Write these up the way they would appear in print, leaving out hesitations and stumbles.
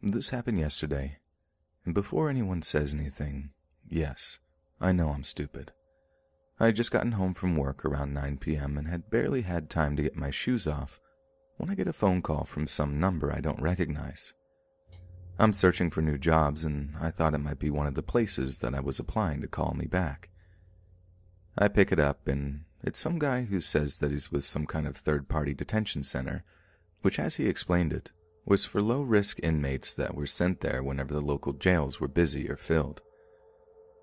This happened yesterday, and before anyone says anything, yes, I know I'm stupid. I had just gotten home from work around 9 p.m. and had barely had time to get my shoes off when I get a phone call from some number I don't recognize. I'm searching for new jobs, and I thought it might be one of the places that I was applying to call me back. I pick it up, and it's some guy who says that he's with some kind of third-party detention center, which, as he explained it, was for low-risk inmates that were sent there whenever the local jails were busy or filled.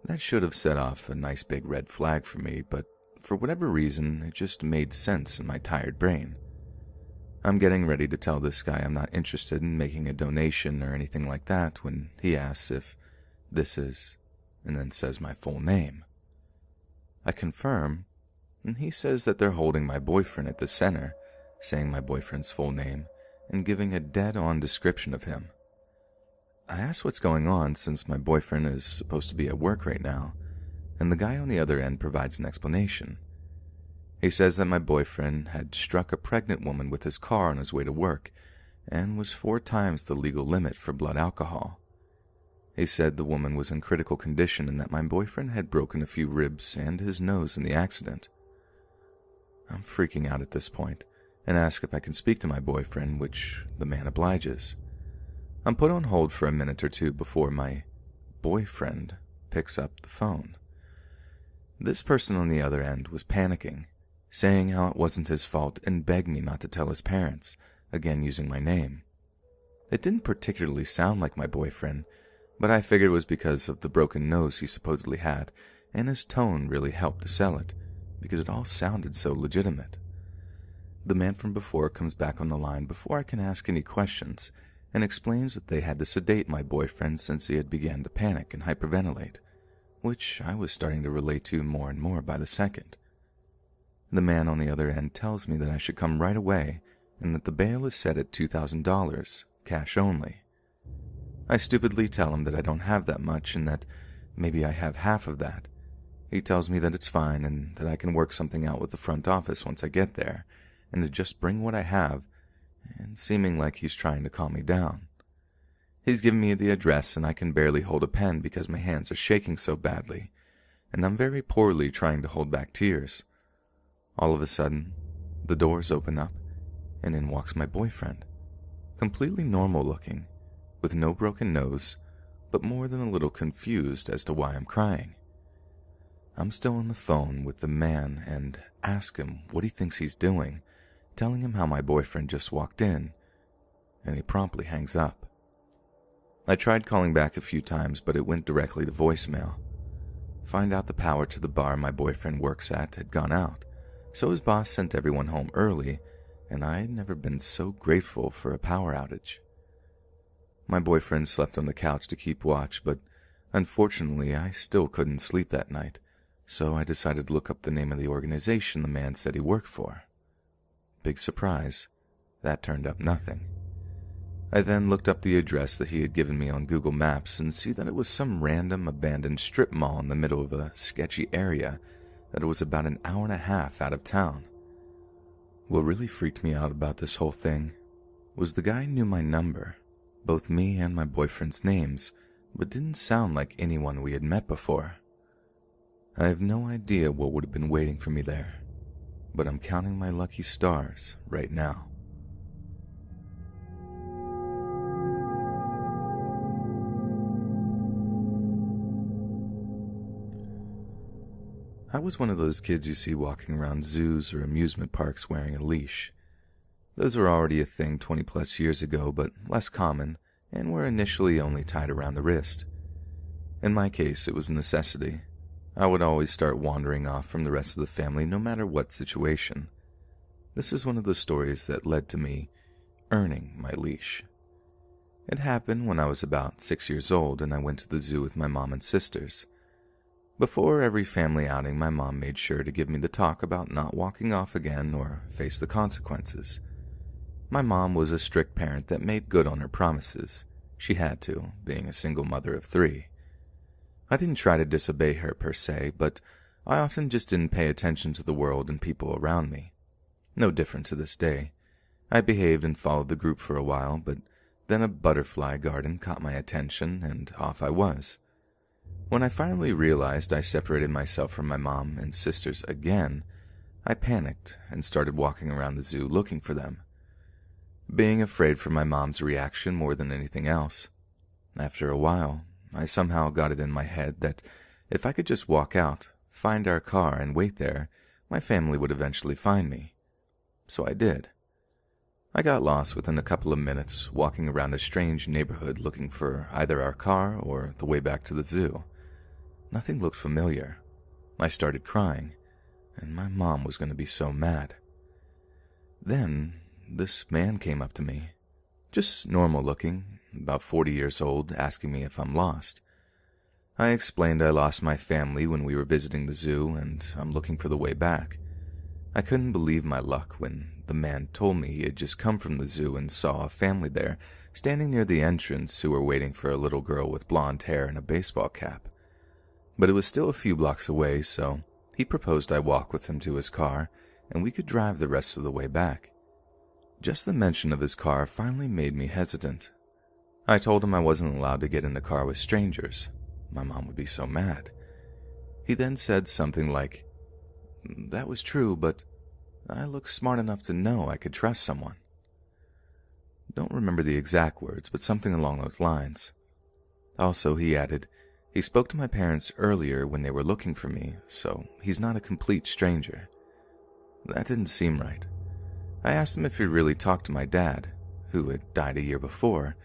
That should have set off a nice big red flag for me, but for whatever reason, it just made sense in my tired brain. I'm getting ready to tell this guy I'm not interested in making a donation or anything like that when he asks if this is, and then says my full name. I confirm, and he says that they're holding my boyfriend at the center, saying my boyfriend's full name, and giving a dead-on description of him. I ask what's going on since my boyfriend is supposed to be at work right now, and the guy on the other end provides an explanation. He says that my boyfriend had struck a pregnant woman with his car on his way to work and was 4 times the legal limit for blood alcohol. He said the woman was in critical condition and that my boyfriend had broken a few ribs and his nose in the accident. I'm freaking out at this point and ask if I can speak to my boyfriend, which the man obliges. I'm put on hold for a minute or two before my boyfriend picks up the phone. This person on the other end was panicking, saying how it wasn't his fault and begged me not to tell his parents, again using my name. It didn't particularly sound like my boyfriend, but I figured it was because of the broken nose he supposedly had, and his tone really helped to sell it, because it all sounded so legitimate. The man from before comes back on the line before I can ask any questions, and explains that they had to sedate my boyfriend since he had begun to panic and hyperventilate, which I was starting to relate to more and more by the second. The man on the other end tells me that I should come right away and that the bail is set at $2,000, cash only. I stupidly tell him that I don't have that much and that maybe I have half of that. He tells me that it's fine and that I can work something out with the front office once I get there, and to just bring what I have, and seeming like he's trying to calm me down. He's given me the address and I can barely hold a pen because my hands are shaking so badly, and I'm very poorly trying to hold back tears. All of a sudden, the doors open up, and in walks my boyfriend, completely normal looking, with no broken nose, but more than a little confused as to why I'm crying. I'm still on the phone with the man and ask him what he thinks he's doing, telling him how my boyfriend just walked in, and he promptly hangs up. I tried calling back a few times, but it went directly to voicemail. Find out the power to the bar my boyfriend works at had gone out, so his boss sent everyone home early, and I had never been so grateful for a power outage. My boyfriend slept on the couch to keep watch, but unfortunately I still couldn't sleep that night, so I decided to look up the name of the organization the man said he worked for. Big surprise, that turned up nothing. I then looked up the address that he had given me on Google Maps and see that it was some random abandoned strip mall in the middle of a sketchy area that was about an hour and a half out of town. What really freaked me out about this whole thing was the guy knew my number, both me and my boyfriend's names, but didn't sound like anyone we had met before. I have no idea what would have been waiting for me there, but I'm counting my lucky stars right now. I was one of those kids you see walking around zoos or amusement parks wearing a leash. Those were already a thing 20+ years ago, but less common, and were initially only tied around the wrist. In my case, it was a necessity. I would always start wandering off from the rest of the family no matter what situation. This is one of the stories that led to me earning my leash. It happened when I was about 6 years old and I went to the zoo with my mom and sisters. Before every family outing, my mom made sure to give me the talk about not walking off again or face the consequences. My mom was a strict parent that made good on her promises. She had to, being a single mother of 3. I didn't try to disobey her per se, but I often just didn't pay attention to the world and people around me. No different to this day. I behaved and followed the group for a while, but Then a butterfly garden caught my attention, and off I was. When I finally realized I separated myself from my mom and sisters again, I panicked and started walking around the zoo looking for them, being afraid for my mom's reaction more than anything else. After a while, I somehow got it in my head that if I could just walk out, find our car, and wait there, my family would eventually find me. So I did. I got lost within a couple of minutes, walking around a strange neighborhood looking for either our car or the way back to the zoo. Nothing looked familiar. I started crying, and my mom was going to be so mad. Then, this man came up to me, just normal looking, about 40 years old, asking me if I'm lost. I explained I lost my family when we were visiting the zoo, and I'm looking for the way back. I couldn't believe my luck when the man told me he had just come from the zoo and saw a family there, standing near the entrance, who were waiting for a little girl with blonde hair and a baseball cap. But it was still a few blocks away, so he proposed I walk with him to his car, and we could drive the rest of the way back. Just the mention of his car finally made me hesitant. I told him I wasn't allowed to get in the car with strangers. My mom would be so mad. He then said something like, "That was true, but I look smart enough to know I could trust someone." Don't remember the exact words, but something along those lines. Also, he added, he spoke to my parents earlier when they were looking for me, so he's not a complete stranger. That didn't seem right. I asked him if he really talked to my dad, who had died a year before,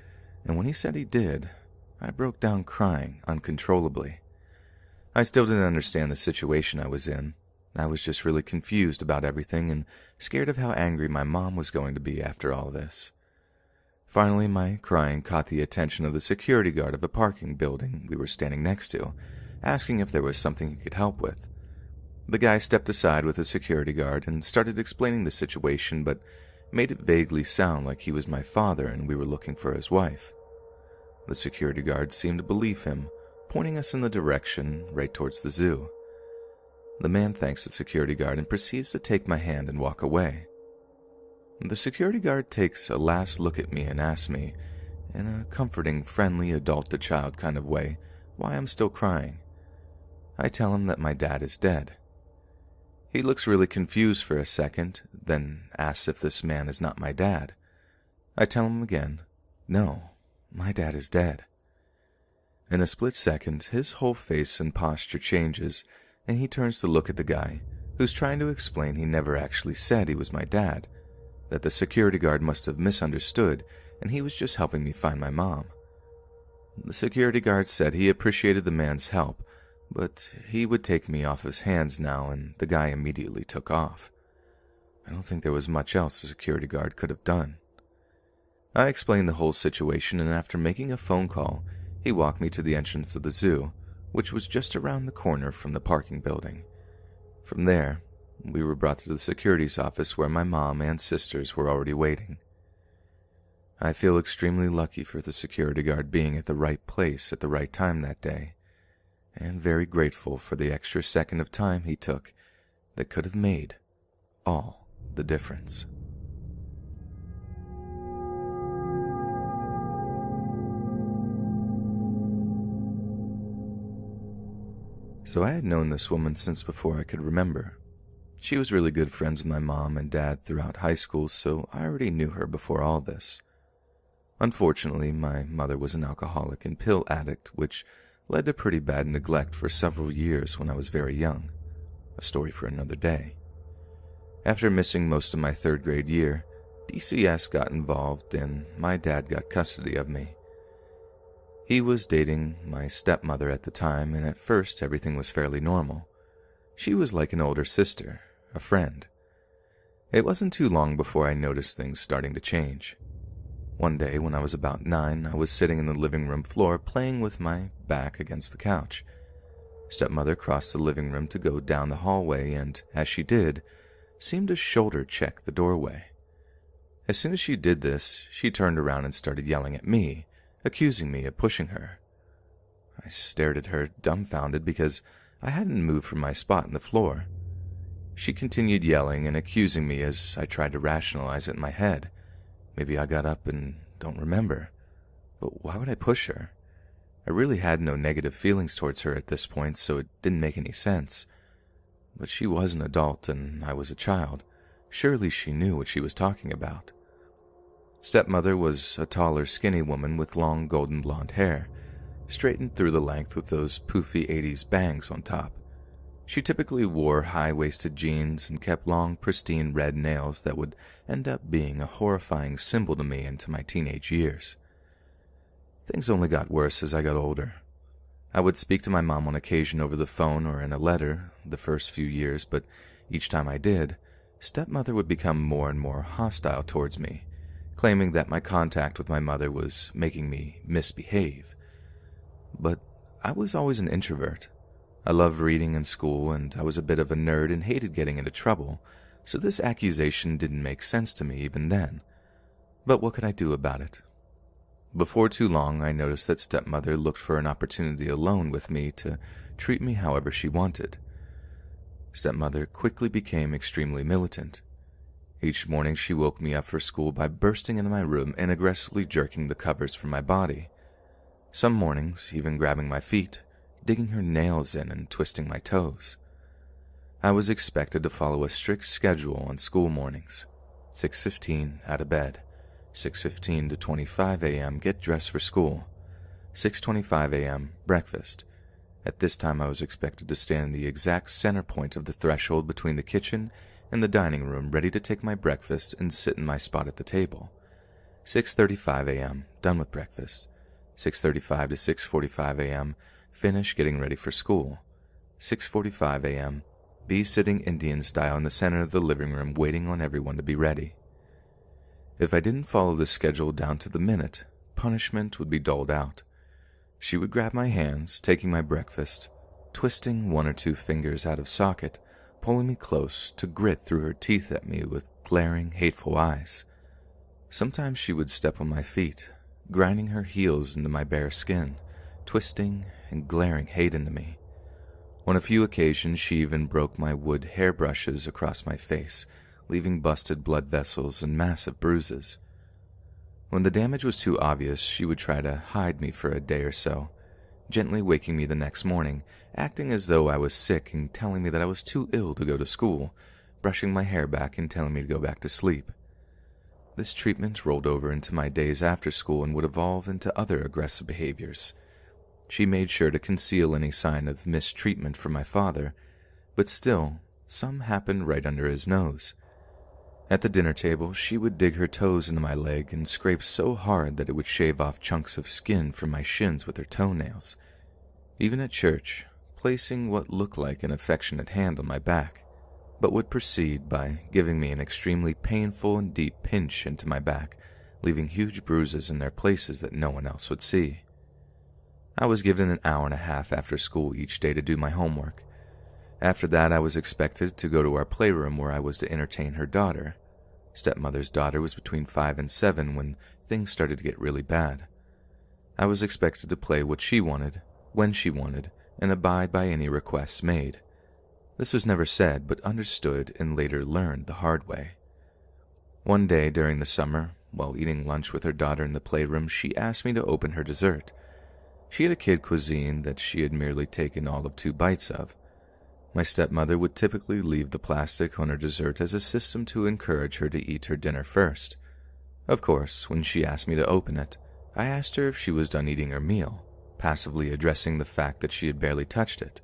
and when he said he did, I broke down crying uncontrollably. I still didn't understand the situation I was in. I was just really confused about everything and scared of how angry my mom was going to be after all this. Finally, my crying caught the attention of the security guard of a parking building we were standing next to, asking if there was something he could help with. The guy stepped aside with the security guard and started explaining the situation, but made it vaguely sound like he was my father and we were looking for his wife. The security guard seemed to believe him, pointing us in the direction right towards the zoo. The man thanks the security guard and proceeds to take my hand and walk away. The security guard takes a last look at me and asks me, in a comforting, friendly, adult-to-child kind of way, why I'm still crying. I tell him that my dad is dead. He looks really confused for a second, then asks if this man is not my dad. I tell him again, no, my dad is dead. In a split second, his whole face and posture changes, and he turns to look at the guy, who's trying to explain he never actually said he was my dad, that the security guard must have misunderstood, and he was just helping me find my mom. The security guard said he appreciated the man's help, but he would take me off his hands now, and the guy immediately took off. I don't think there was much else the security guard could have done. I explained the whole situation, and after making a phone call, he walked me to the entrance of the zoo, which was just around the corner from the parking building. From there, we were brought to the security's office where my mom and sisters were already waiting. I feel extremely lucky for the security guard being at the right place at the right time that day, and very grateful for the extra second of time he took that could have made all the difference. So I had known this woman since before I could remember. She was really good friends with my mom and dad throughout high school, so I already knew her before all this. Unfortunately, my mother was an alcoholic and pill addict, which led to pretty bad neglect for several years when I was very young. A story for another day. After missing most of my third grade year, DCS got involved and my dad got custody of me. He was dating my stepmother at the time, and at first everything was fairly normal. She was like an older sister, a friend. It wasn't too long before I noticed things starting to change. One day when I was about 9, I was sitting in the living room floor playing with my back against the couch. Stepmother crossed the living room to go down the hallway and, as she did, seemed to shoulder check the doorway. As soon as she did this, she turned around and started yelling at me, accusing me of pushing her. I stared at her, dumbfounded, because I hadn't moved from my spot in the floor. She continued yelling and accusing me as I tried to rationalize it in my head. Maybe I got up and don't remember. But why would I push her? I really had no negative feelings towards her at this point, so it didn't make any sense. But she was an adult and I was a child. Surely she knew what she was talking about. Stepmother was a taller, skinny woman with long golden blonde hair, straightened through the length with those poofy 80s bangs on top. She typically wore high-waisted jeans and kept long, pristine red nails that would end up being a horrifying symbol to me into my teenage years. Things only got worse as I got older. I would speak to my mom on occasion over the phone or in a letter the first few years, but each time I did, stepmother would become more and more hostile towards me, claiming that my contact with my mother was making me misbehave. But I was always an introvert. I loved reading in school, and I was a bit of a nerd and hated getting into trouble, so this accusation didn't make sense to me even then. But what could I do about it? Before too long, I noticed that stepmother looked for an opportunity alone with me to treat me however she wanted. Stepmother quickly became extremely militant. Each morning she woke me up for school by bursting into my room and aggressively jerking the covers from my body. Some mornings, even grabbing my feet, digging her nails in and twisting my toes. I was expected to follow a strict schedule on school mornings. 6:15 out of bed. 6:15 to 25 a.m. get dressed for school. 6:25 a.m. breakfast. At this time I was expected to stand in the exact center point of the threshold between the kitchen and the dining room, ready to take my breakfast and sit in my spot at the table. 6:35 a.m. done with breakfast. 6:35 to 6:45 a.m. finish getting ready for school. 6:45 a.m. be sitting Indian style in the center of the living room waiting on everyone to be ready. If I didn't follow this schedule down to the minute, punishment would be doled out. She would grab my hands, taking my breakfast, twisting one or two fingers out of socket, pulling me close to grit through her teeth at me with glaring, hateful eyes. Sometimes she would step on my feet, grinding her heels into my bare skin, twisting and glaring hate into me. On a few occasions, she even broke my wood hairbrushes across my face, leaving busted blood vessels and massive bruises. When the damage was too obvious, she would try to hide me for a day or so, gently waking me the next morning, acting as though I was sick and telling me that I was too ill to go to school, brushing my hair back and telling me to go back to sleep. This treatment rolled over into my days after school and would evolve into other aggressive behaviors. She made sure to conceal any sign of mistreatment from my father, but still, some happened right under his nose. At the dinner table, she would dig her toes into my leg and scrape so hard that it would shave off chunks of skin from my shins with her toenails. Even at church, placing what looked like an affectionate hand on my back, but would proceed by giving me an extremely painful and deep pinch into my back, leaving huge bruises in their places that no one else would see. I was given an hour and a half after school each day to do my homework. After that, I was expected to go to our playroom where I was to entertain her daughter. Stepmother's daughter was between 5 and 7 when things started to get really bad. I was expected to play what she wanted, when she wanted, and abide by any requests made. This was never said, but understood and later learned the hard way. One day during the summer, while eating lunch with her daughter in the playroom, she asked me to open her dessert. She had a kid cuisine that she had merely taken all of 2 bites of. My stepmother would typically leave the plastic on her dessert as a system to encourage her to eat her dinner first. Of course, when she asked me to open it, I asked her if she was done eating her meal, passively addressing the fact that she had barely touched it.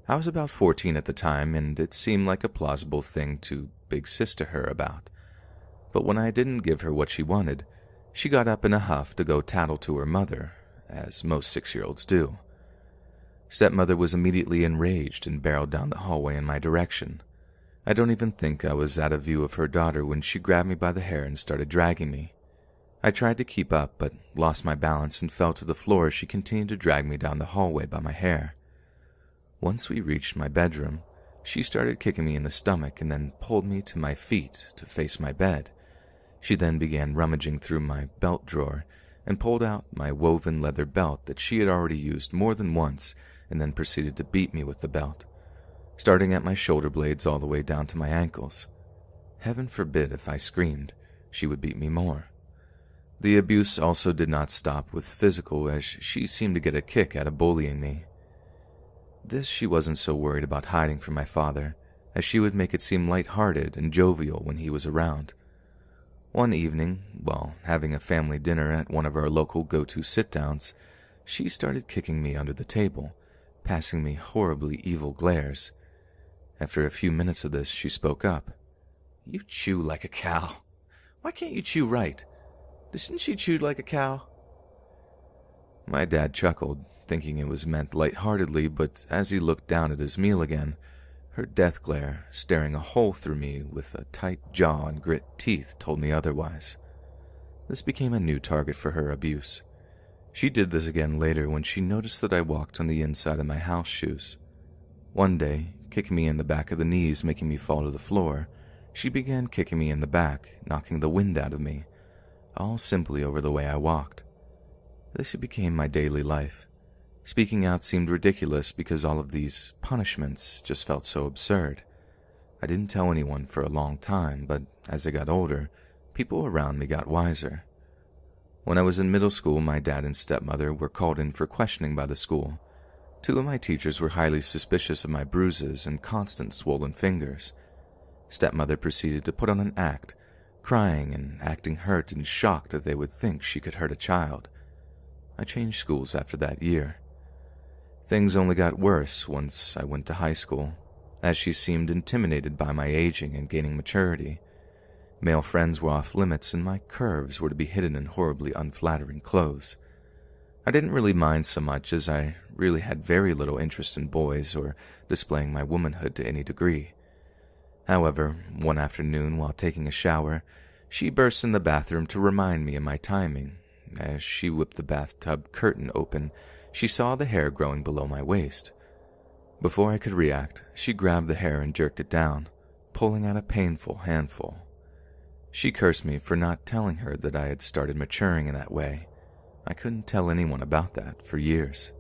I was about 14 at the time, and it seemed like a plausible thing to big sis to her about. But when I didn't give her what she wanted, she got up in a huff to go tattle to her mother, as most 6-year-olds do. Stepmother was immediately enraged and barreled down the hallway in my direction. I don't even think I was out of view of her daughter when she grabbed me by the hair and started dragging me. I tried to keep up, but lost my balance and fell to the floor as she continued to drag me down the hallway by my hair. Once we reached my bedroom, she started kicking me in the stomach and then pulled me to my feet to face my bed. She then began rummaging through my belt drawer and pulled out my woven leather belt that she had already used more than once, and then proceeded to beat me with the belt, starting at my shoulder blades all the way down to my ankles. Heaven forbid if I screamed, she would beat me more. The abuse also did not stop with physical, as she seemed to get a kick out of bullying me. This she wasn't so worried about hiding from my father, as she would make it seem light-hearted and jovial when he was around. One evening, while having a family dinner at one of our local go-to sit-downs, she started kicking me under the table, passing me horribly evil glares. After a few minutes of this, she spoke up. "You chew like a cow. Why can't you chew right? Doesn't she chew like a cow?" My dad chuckled, thinking it was meant lightheartedly, but as he looked down at his meal again, her death glare, staring a hole through me with a tight jaw and grit teeth, told me otherwise. This became a new target for her abuse. She did this again later when she noticed that I walked on the inside of my house shoes. One day, kicking me in the back of the knees, making me fall to the floor, she began kicking me in the back, knocking the wind out of me, all simply over the way I walked. This became my daily life. Speaking out seemed ridiculous because all of these punishments just felt so absurd. I didn't tell anyone for a long time, but as I got older, people around me got wiser. When I was in middle school, my dad and stepmother were called in for questioning by the school. Two of my teachers were highly suspicious of my bruises and constant swollen fingers. Stepmother proceeded to put on an act, crying and acting hurt and shocked that they would think she could hurt a child. I changed schools after that year. Things only got worse once I went to high school, as she seemed intimidated by my aging and gaining maturity. Male friends were off limits, and my curves were to be hidden in horribly unflattering clothes. I didn't really mind so much, as I really had very little interest in boys or displaying my womanhood to any degree. However, one afternoon while taking a shower, she burst in the bathroom to remind me of my timing. As she whipped the bathtub curtain open, she saw the hair growing below my waist. Before I could react, she grabbed the hair and jerked it down, pulling out a painful handful. She cursed me for not telling her that I had started maturing in that way. I couldn't tell anyone about that for years.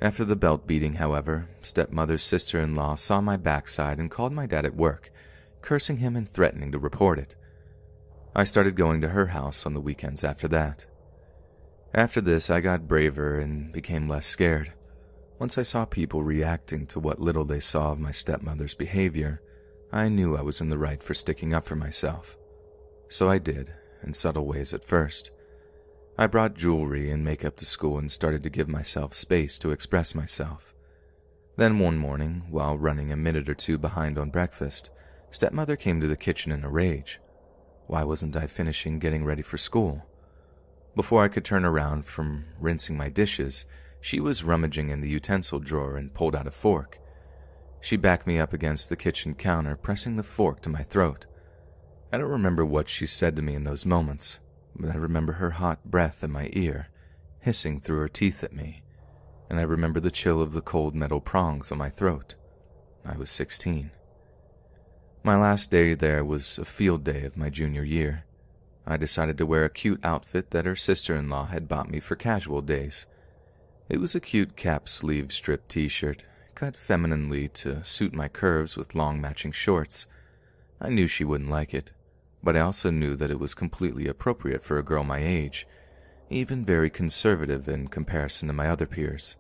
After the belt beating, however, stepmother's sister-in-law saw my backside and called my dad at work, cursing him and threatening to report it. I started going to her house on the weekends after that. After this, I got braver and became less scared. Once I saw people reacting to what little they saw of my stepmother's behavior, I knew I was in the right for sticking up for myself. So I did, in subtle ways at first. I brought jewelry and makeup to school and started to give myself space to express myself. Then one morning, while running a minute or two behind on breakfast, stepmother came to the kitchen in a rage. Why wasn't I finishing getting ready for school? Before I could turn around from rinsing my dishes, she was rummaging in the utensil drawer and pulled out a fork. She backed me up against the kitchen counter, pressing the fork to my throat. I don't remember what she said to me in those moments, but I remember her hot breath in my ear, hissing through her teeth at me, and I remember the chill of the cold metal prongs on my throat. I was 16. My last day there was a field day of my junior year. I decided to wear a cute outfit that her sister-in-law had bought me for casual days. It was a cute cap-sleeve strip t-shirt, cut femininely to suit my curves with long matching shorts. I knew she wouldn't like it, but I also knew that it was completely appropriate for a girl my age, even very conservative in comparison to my other peers.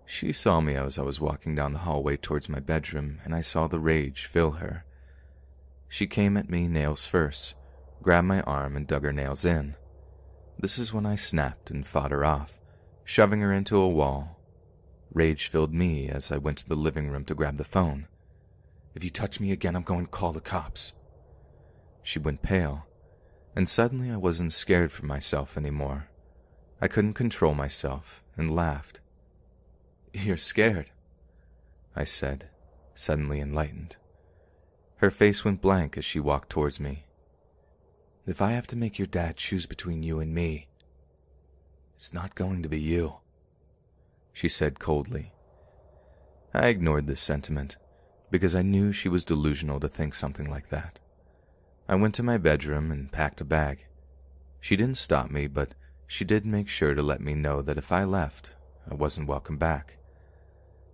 She saw me as I was walking down the hallway towards my bedroom, and I saw the rage fill her. She came at me nails first, grabbed my arm and dug her nails in. This is when I snapped and fought her off, shoving her into a wall. Rage filled me as I went to the living room to grab the phone. "If you touch me again, I'm going to call the cops." She went pale, and suddenly I wasn't scared for myself anymore. I couldn't control myself and laughed. "You're scared," I said, suddenly enlightened. Her face went blank as she walked towards me. "If I have to make your dad choose between you and me, it's not going to be you," she said coldly. I ignored this sentiment, because I knew she was delusional to think something like that. I went to my bedroom and packed a bag. She didn't stop me, but she did make sure to let me know that if I left, I wasn't welcome back.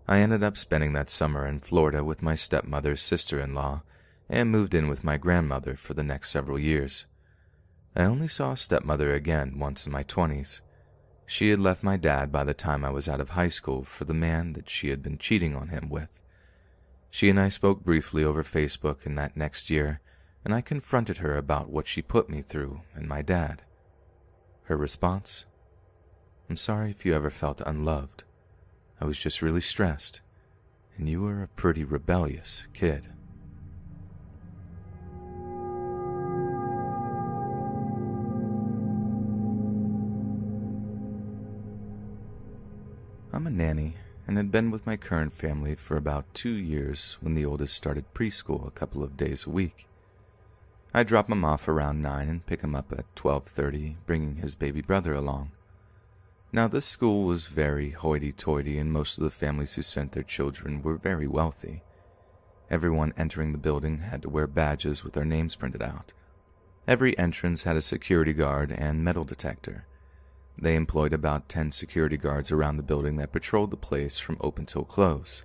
I ended up spending that summer in Florida with my stepmother's sister-in-law and moved in with my grandmother for the next several years. I only saw stepmother again once in my 20s. She had left my dad by the time I was out of high school for the man that she had been cheating on him with. She and I spoke briefly over Facebook in that next year, and I confronted her about what she put me through and my dad. Her response? "I'm sorry if you ever felt unloved. I was just really stressed, and you were a pretty rebellious kid." I'm a nanny and had been with my current family for about 2 years when the oldest started preschool a couple of days a week. I drop him off around 9 and pick him up at 12:30, bringing his baby brother along. Now, this school was very hoity-toity, and most of the families who sent their children were very wealthy. Everyone entering the building had to wear badges with their names printed out. Every entrance had a security guard and metal detector. They employed about 10 security guards around the building that patrolled the place from open till close.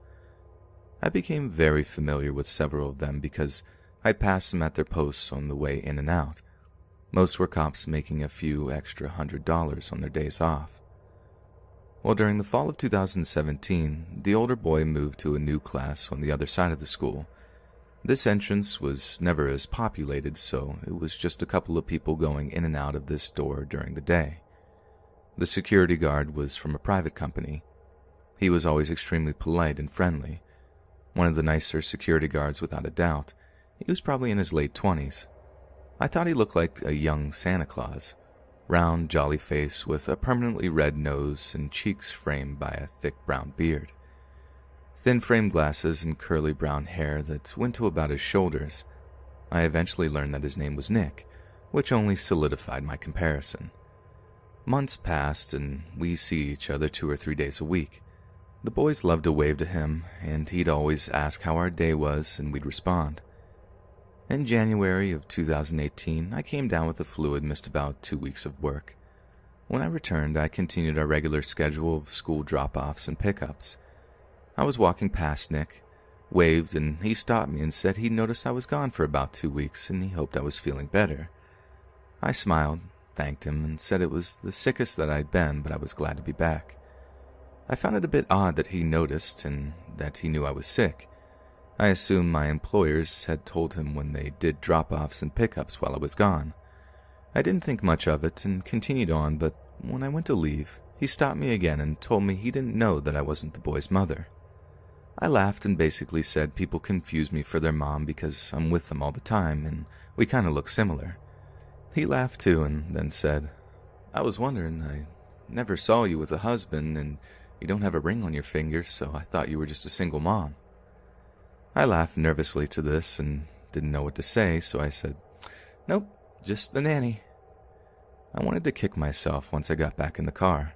I became very familiar with several of them because I passed them at their posts on the way in and out. Most were cops making a few extra $100 on their days off. Well, during the fall of 2017, the older boy moved to a new class on the other side of the school. This entrance was never as populated, so it was just a couple of people going in and out of this door during the day. The security guard was from a private company. He was always extremely polite and friendly. One of the nicer security guards without a doubt. He was probably in his late 20s. I thought he looked like a young Santa Claus. Round, jolly face with a permanently red nose and cheeks framed by a thick brown beard. Thin frame glasses and curly brown hair that went to about his shoulders. I eventually learned that his name was Nick, which only solidified my comparison. Months passed, and we see each other 2 or 3 days a week. The boys loved to wave to him, and he'd always ask how our day was, and we'd respond. In January of 2018, I came down with the flu and missed about 2 weeks of work. When I returned, I continued our regular schedule of school drop-offs and pickups. I was walking past Nick, waved, and he stopped me and said he noticed I was gone for about 2 weeks and he hoped I was feeling better. I smiled, thanked him, and said it was the sickest that I'd been, but I was glad to be back. I found it a bit odd that he noticed and that he knew I was sick. I assumed my employers had told him when they did drop-offs and pickups while I was gone. I didn't think much of it and continued on, but when I went to leave, he stopped me again and told me he didn't know that I wasn't the boy's mother. I laughed and basically said people confuse me for their mom because I'm with them all the time and we kind of look similar. He laughed too and then said, "I was wondering, I never saw you with a husband and you don't have a ring on your finger, so I thought you were just a single mom." I laughed nervously to this and didn't know what to say, so I said, "Nope, just the nanny." I wanted to kick myself once I got back in the car.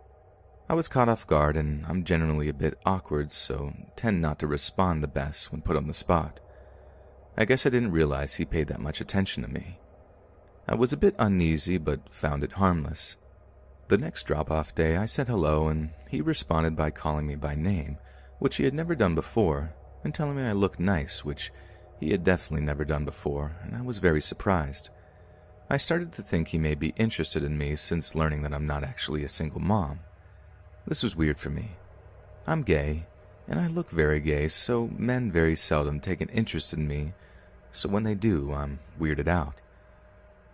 I was caught off guard and I'm generally a bit awkward, so tend not to respond the best when put on the spot. I guess I didn't realize he paid that much attention to me. I was a bit uneasy but found it harmless. The next drop-off day I said hello and he responded by calling me by name, which he had never done before, and telling me I looked nice, which he had definitely never done before, and I was very surprised. I started to think he may be interested in me since learning that I'm not actually a single mom. This was weird for me. I'm gay, and I look very gay, so men very seldom take an interest in me, so when they do, I'm weirded out.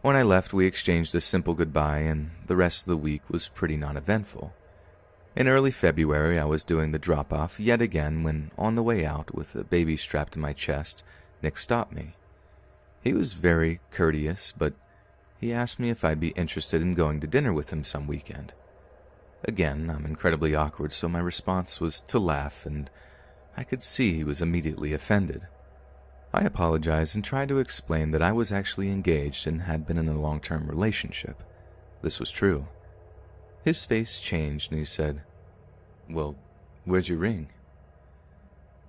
When I left, we exchanged a simple goodbye, and the rest of the week was pretty non-eventful. In early February, I was doing the drop-off yet again when, on the way out with a baby strapped to my chest, Nick stopped me. He was very courteous, but he asked me if I'd be interested in going to dinner with him some weekend. Again, I'm incredibly awkward, so my response was to laugh, and I could see he was immediately offended. I apologized and tried to explain that I was actually engaged and had been in a long-term relationship. This was true. His face changed and he said, "Well, where's your ring?"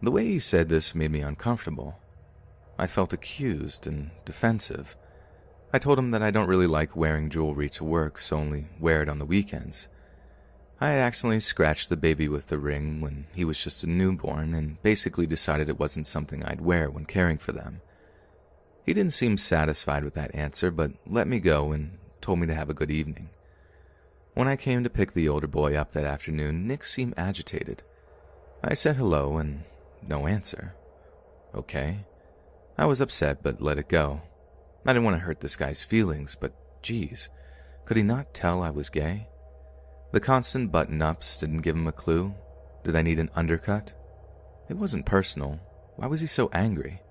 The way he said this made me uncomfortable. I felt accused and defensive. I told him that I don't really like wearing jewelry to work, so only wear it on the weekends. I had accidentally scratched the baby with the ring when he was just a newborn and basically decided it wasn't something I'd wear when caring for them. He didn't seem satisfied with that answer, but let me go and told me to have a good evening. When I came to pick the older boy up that afternoon, Nick seemed agitated. I said hello and no answer. Okay. I was upset but let it go. I didn't want to hurt this guy's feelings, but geez, could he not tell I was gay? The constant button-ups didn't give him a clue. Did I need an undercut? It wasn't personal. Why was he so angry?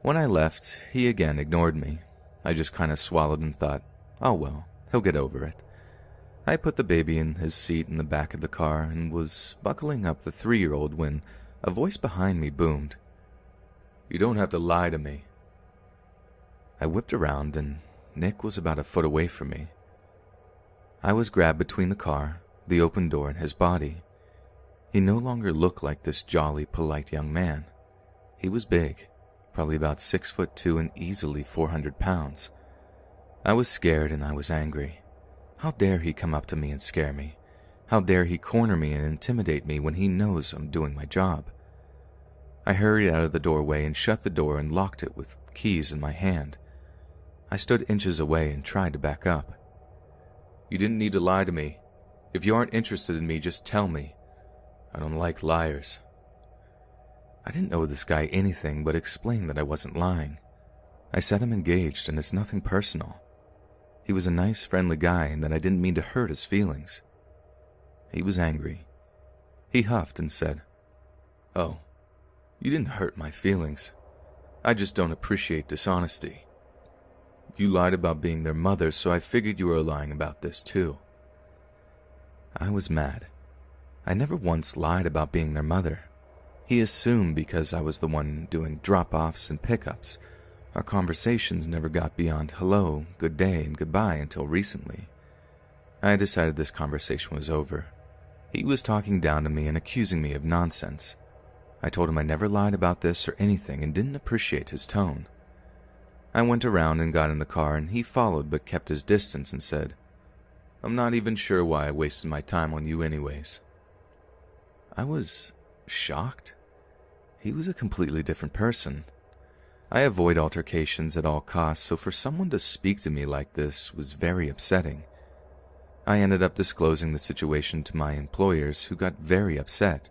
When I left, he again ignored me. I just kind of swallowed and thought, oh well, he'll get over it. I put the baby in his seat in the back of the car and was buckling up the 3-year-old when a voice behind me boomed, "You don't have to lie to me." I whipped around and Nick was about a foot away from me. I was grabbed between the car, the open door, and his body. He no longer looked like this jolly, polite young man. He was big, probably about 6'2" and easily 400 pounds. I was scared and I was angry. How dare he come up to me and scare me? How dare he corner me and intimidate me when he knows I'm doing my job? I hurried out of the doorway and shut the door and locked it with keys in my hand. I stood inches away and tried to back up. "You didn't need to lie to me. If you aren't interested in me, just tell me. I don't like liars." I didn't owe this guy anything but explain that I wasn't lying. I said I'm engaged and it's nothing personal. He was a nice, friendly guy and that I didn't mean to hurt his feelings. He was angry. He huffed and said, "Oh, you didn't hurt my feelings. I just don't appreciate dishonesty. You lied about being their mother, so I figured you were lying about this too." I was mad. I never once lied about being their mother. He assumed because I was the one doing drop-offs and pickups. Our conversations never got beyond hello, good day, and goodbye until recently. I decided this conversation was over. He was talking down to me and accusing me of nonsense. I told him I never lied about this or anything and didn't appreciate his tone. I went around and got in the car and he followed but kept his distance and said, "I'm not even sure why I wasted my time on you anyways." I was shocked. He was a completely different person. I avoid altercations at all costs, so for someone to speak to me like this was very upsetting. I ended up disclosing the situation to my employers, who got very upset.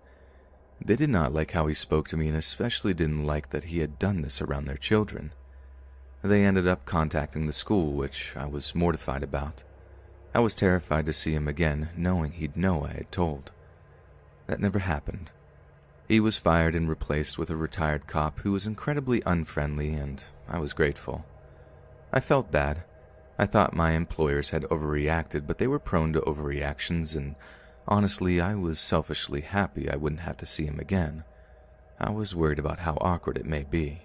They did not like how he spoke to me and especially didn't like that he had done this around their children. They ended up contacting the school, which I was mortified about. I was terrified to see him again, knowing he'd know I had told. That never happened. He was fired and replaced with a retired cop who was incredibly unfriendly, and I was grateful. I felt bad. I thought my employers had overreacted, but they were prone to overreactions, and honestly, I was selfishly happy I wouldn't have to see him again. I was worried about how awkward it may be.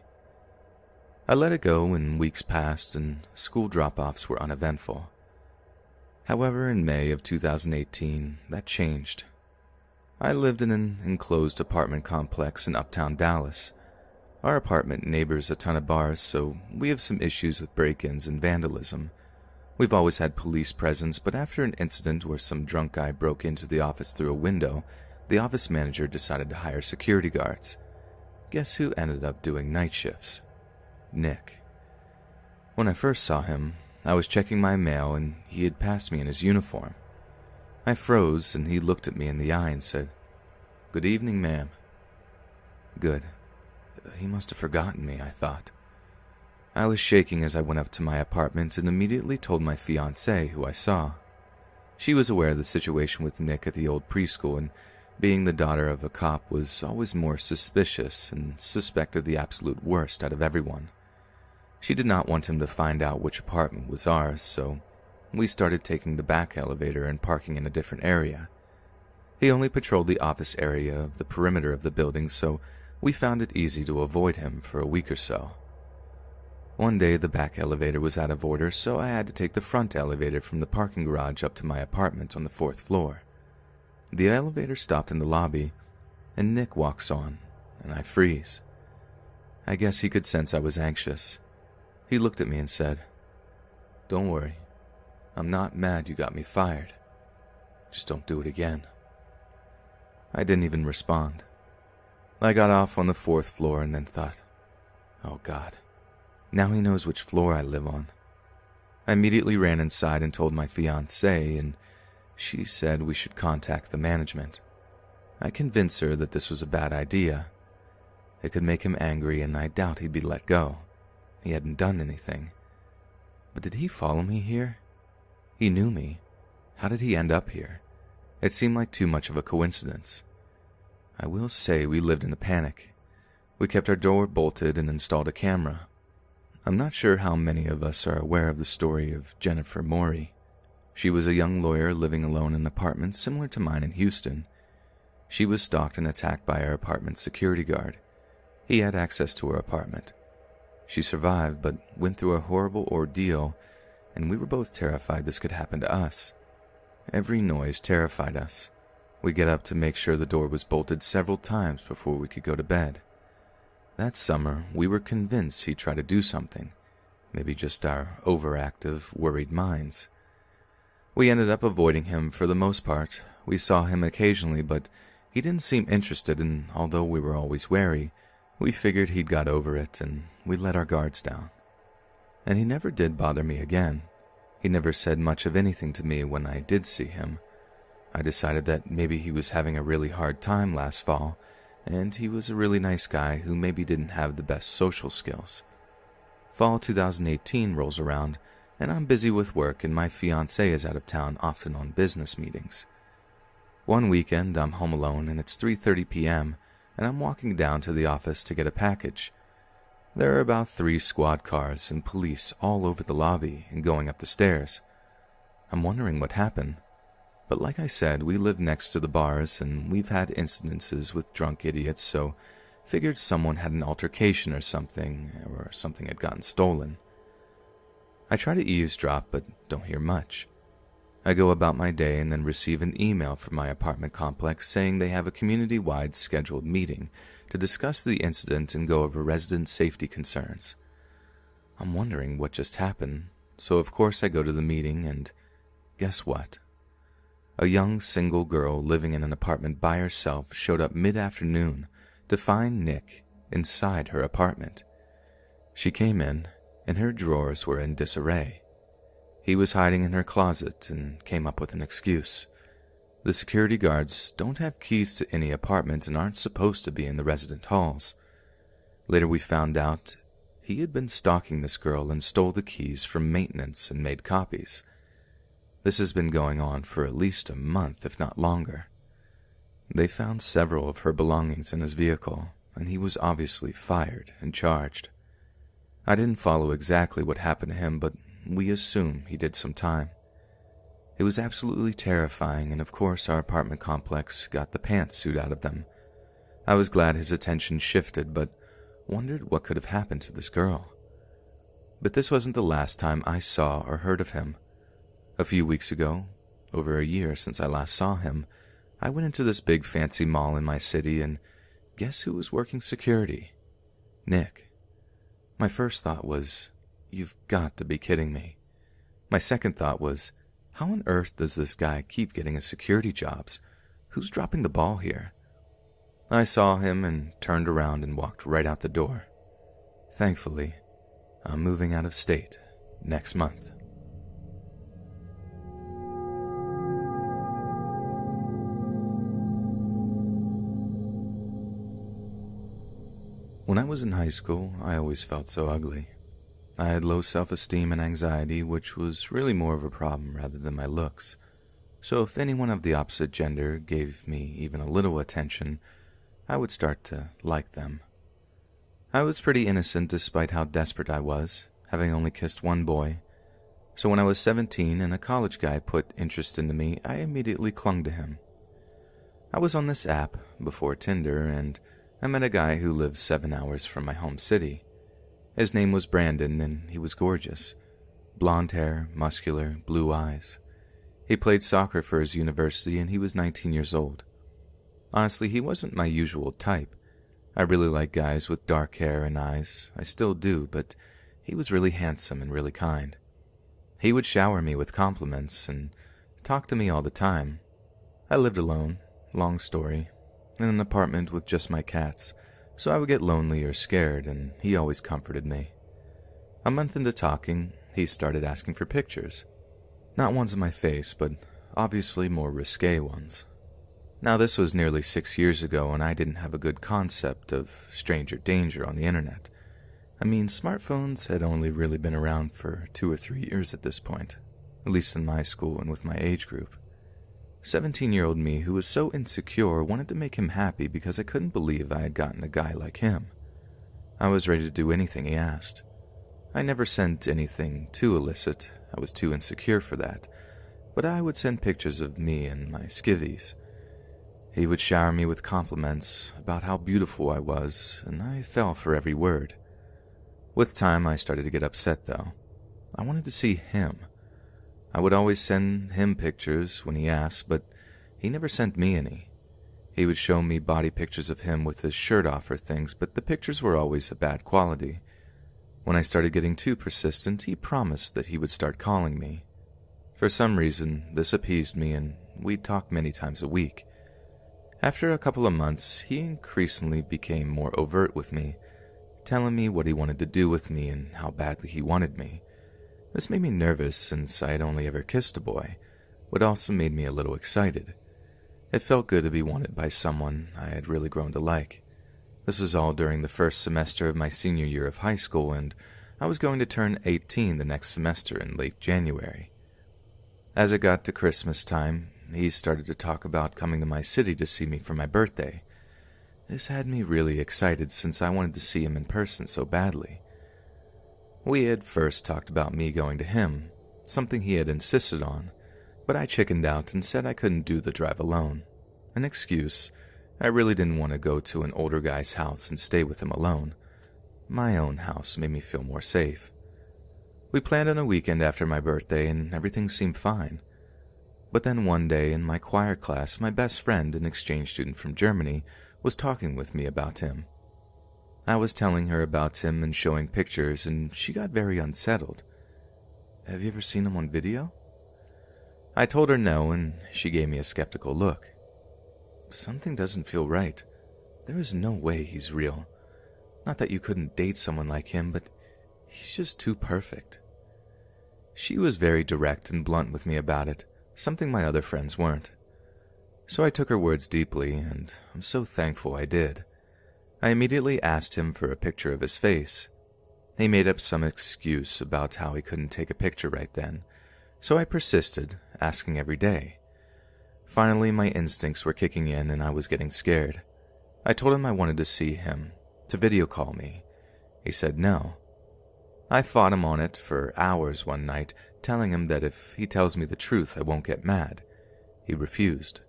I let it go, and weeks passed, and school drop-offs were uneventful. However, in May of 2018, that changed. I lived in an enclosed apartment complex in uptown Dallas. Our apartment neighbors a ton of bars, so we have some issues with break-ins and vandalism. We've always had police presence, but after an incident where some drunk guy broke into the office through a window, the office manager decided to hire security guards. Guess who ended up doing night shifts? Nick. When I first saw him, I was checking my mail and he had passed me in his uniform. I froze and he looked at me in the eye and said, "Good evening, ma'am." Good. He must have forgotten me, I thought. I was shaking as I went up to my apartment and immediately told my fiancée who I saw. She was aware of the situation with Nick at the old preschool, and being the daughter of a cop was always more suspicious and suspected the absolute worst out of everyone. She did not want him to find out which apartment was ours, so we started taking the back elevator and parking in a different area. He only patrolled the office area of the perimeter of the building, so we found it easy to avoid him for a week or so. One day the back elevator was out of order, so I had to take the front elevator from the parking garage up to my apartment on the 4th floor. The elevator stopped in the lobby, and Nick walks on, and I freeze. I guess he could sense I was anxious. He looked at me and said, "Don't worry. I'm not mad you got me fired. Just don't do it again." I didn't even respond. I got off on the 4th floor and then thought, oh God, now he knows which floor I live on. I immediately ran inside and told my fiancée, and she said we should contact the management. I convinced her that this was a bad idea. It could make him angry, and I doubt he'd be let go. He hadn't done anything. But did he follow me here? He knew me. How did he end up here? It seemed like too much of a coincidence. I will say we lived in a panic. We kept our door bolted and installed a camera. I'm not sure how many of us are aware of the story of Jennifer Morey. She was a young lawyer living alone in an apartment similar to mine in Houston. She was stalked and attacked by our apartment's security guard. He had access to her apartment. She survived, but went through a horrible ordeal, and we were both terrified this could happen to us. Every noise terrified us. We get up to make sure the door was bolted several times before we could go to bed. That summer, we were convinced he'd try to do something, maybe just our overactive, worried minds. We ended up avoiding him for the most part. We saw him occasionally, but he didn't seem interested, and although we were always wary, we figured he'd got over it, and we let our guards down. And he never did bother me again. He never said much of anything to me when I did see him. I decided that maybe he was having a really hard time last fall, and he was a really nice guy who maybe didn't have the best social skills. Fall 2018 rolls around, and I'm busy with work, and my fiancée is out of town, often on business meetings. One weekend, I'm home alone, and it's 3:30 p.m., and I'm walking down to the office to get a package. There are about 3 squad cars and police all over the lobby and going up the stairs. I'm wondering what happened. But like I said, we live next to the bars, and we've had incidences with drunk idiots, so figured someone had an altercation or something had gotten stolen. I try to eavesdrop, but don't hear much. I go about my day and then receive an email from my apartment complex saying they have a community-wide scheduled meeting to discuss the incident and go over resident safety concerns. I'm wondering what just happened, so of course I go to the meeting, and guess what? A young single girl living in an apartment by herself showed up mid-afternoon to find Nick inside her apartment. She came in, and her drawers were in disarray. He was hiding in her closet and came up with an excuse. The security guards don't have keys to any apartment and aren't supposed to be in the resident halls. Later we found out he had been stalking this girl and stole the keys from maintenance and made copies. This has been going on for at least a month, if not longer. They found several of her belongings in his vehicle, and he was obviously fired and charged. I didn't follow exactly what happened to him, but we assume he did some time. It was absolutely terrifying, and of course our apartment complex got the pantsuit out of them. I was glad his attention shifted, but wondered what could have happened to this girl. But this wasn't the last time I saw or heard of him. A few weeks ago, over a year since I last saw him, I went into this big fancy mall in my city, and guess who was working security? Nick. My first thought was, you've got to be kidding me. My second thought was, how on earth does this guy keep getting his security jobs? Who's dropping the ball here? I saw him and turned around and walked right out the door. Thankfully, I'm moving out of state next month. When I was in high school, I always felt so ugly. I had low self-esteem and anxiety, which was really more of a problem rather than my looks. So if anyone of the opposite gender gave me even a little attention, I would start to like them. I was pretty innocent despite how desperate I was, having only kissed one boy. So when I was 17 and a college guy put interest into me, I immediately clung to him. I was on this app before Tinder, and I met a guy who lived 7 hours from my home city. His name was Brandon, and he was gorgeous. Blonde hair, muscular, blue eyes. He played soccer for his university, and he was 19 years old. Honestly, he wasn't my usual type. I really like guys with dark hair and eyes. I still do, but he was really handsome and really kind. He would shower me with compliments and talk to me all the time. I lived alone, long story, in an apartment with just my cats, so I would get lonely or scared, and he always comforted me. A month into talking, he started asking for pictures. Not ones of my face, but obviously more risque ones. Now, this was nearly 6 years ago, and I didn't have a good concept of stranger danger on the internet. I mean, smartphones had only really been around for 2 or 3 years at this point, at least in my school and with my age group. 17-year-old me, who was so insecure, wanted to make him happy because I couldn't believe I had gotten a guy like him. I was ready to do anything he asked. I never sent anything too illicit, I was too insecure for that, but I would send pictures of me and my skivvies. He would shower me with compliments about how beautiful I was, and I fell for every word. With time, I started to get upset, though. I wanted to see him. I would always send him pictures when he asked, but he never sent me any. He would show me body pictures of him with his shirt off or things, but the pictures were always of bad quality. When I started getting too persistent, he promised that he would start calling me. For some reason, this appeased me, and we'd talk many times a week. After a couple of months, he increasingly became more overt with me, telling me what he wanted to do with me and how badly he wanted me. This made me nervous since I had only ever kissed a boy, but also made me a little excited. It felt good to be wanted by someone I had really grown to like. This was all during the first semester of my senior year of high school, and I was going to turn 18 the next semester in late January. As it got to Christmas time, he started to talk about coming to my city to see me for my birthday. This had me really excited since I wanted to see him in person so badly. We had first talked about me going to him, something he had insisted on, but I chickened out and said I couldn't do the drive alone. An excuse. I really didn't want to go to an older guy's house and stay with him alone. My own house made me feel more safe. We planned on a weekend after my birthday, and everything seemed fine. But then one day in my choir class, my best friend, an exchange student from Germany, was talking with me about him. I was telling her about him and showing pictures, and she got very unsettled. "Have you ever seen him on video?" I told her no, and she gave me a skeptical look. "Something doesn't feel right. There is no way he's real. Not that you couldn't date someone like him, but he's just too perfect." She was very direct and blunt with me about it, something my other friends weren't. So I took her words deeply, and I'm so thankful I did. I immediately asked him for a picture of his face. He made up some excuse about how he couldn't take a picture right then, so I persisted, asking every day. Finally, my instincts were kicking in and I was getting scared. I told him I wanted to see him, to video call me. He said no. I fought him on it for hours one night, telling him that if he tells me the truth, I won't get mad. He refused.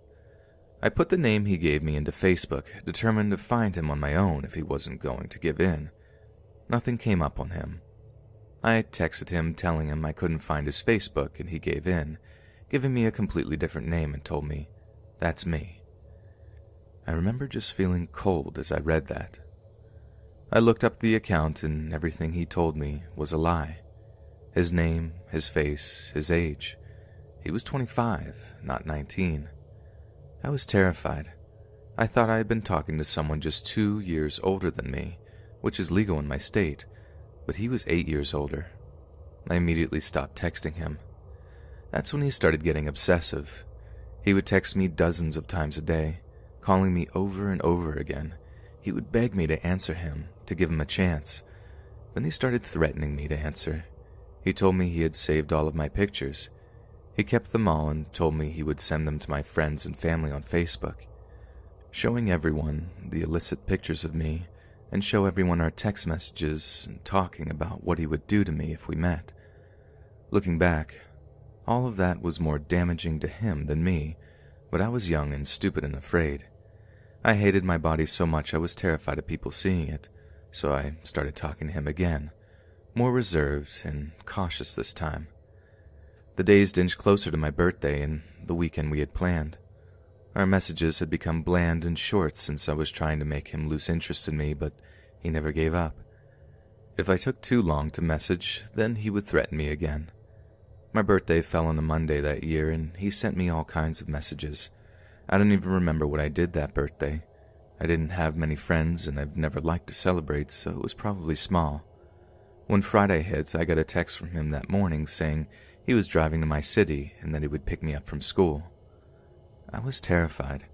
I put the name he gave me into Facebook, determined to find him on my own if he wasn't going to give in. Nothing came up on him. I texted him telling him I couldn't find his Facebook, and he gave in, giving me a completely different name and told me, "That's me." I remember just feeling cold as I read that. I looked up the account and everything he told me was a lie. His name, his face, his age. He was 25, not 19. I was terrified. I thought I had been talking to someone just 2 years older than me, which is legal in my state, but he was 8 years older. I immediately stopped texting him. That's when he started getting obsessive. He would text me dozens of times a day, calling me over and over again. He would beg me to answer him, to give him a chance. Then he started threatening me to answer. He told me he had saved all of my pictures. He kept them all and told me he would send them to my friends and family on Facebook, showing everyone the illicit pictures of me and show everyone our text messages and talking about what he would do to me if we met. Looking back, all of that was more damaging to him than me, but I was young and stupid and afraid. I hated my body so much I was terrified of people seeing it, so I started talking to him again, more reserved and cautious this time. The days inched closer to my birthday and the weekend we had planned. Our messages had become bland and short since I was trying to make him lose interest in me, but he never gave up. If I took too long to message, then he would threaten me again. My birthday fell on a Monday that year, and he sent me all kinds of messages. I don't even remember what I did that birthday. I didn't have many friends, and I've never liked to celebrate, so it was probably small. When Friday hit, I got a text from him that morning saying he was driving to my city and that he would pick me up from school. I was terrified.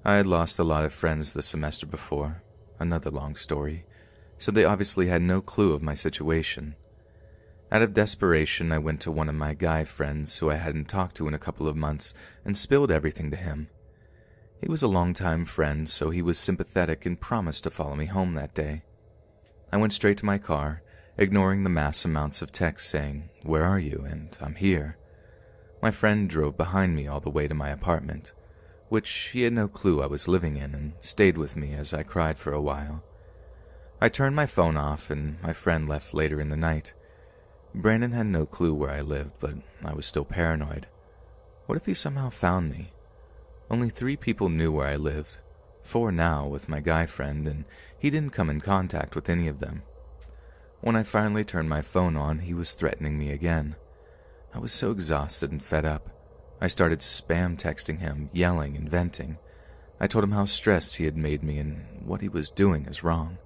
I had lost a lot of friends the semester before, another long story, so they obviously had no clue of my situation. Out of desperation, I went to one of my guy friends who I hadn't talked to in a couple of months and spilled everything to him. He was a longtime friend, so he was sympathetic and promised to follow me home that day. I went straight to my car, ignoring the mass amounts of texts saying, "Where are you?" and "I'm here." My friend drove behind me all the way to my apartment, which he had no clue I was living in, and stayed with me as I cried for a while. I turned my phone off and my friend left later in the night. Brandon had no clue where I lived, but I was still paranoid. What if he somehow found me? Only 3 people knew where I lived, 4 now with my guy friend, and he didn't come in contact with any of them. When I finally turned my phone on, he was threatening me again. I was so exhausted and fed up. I started spam texting him, yelling and venting. I told him how stressed he had made me and what he was doing is wrong.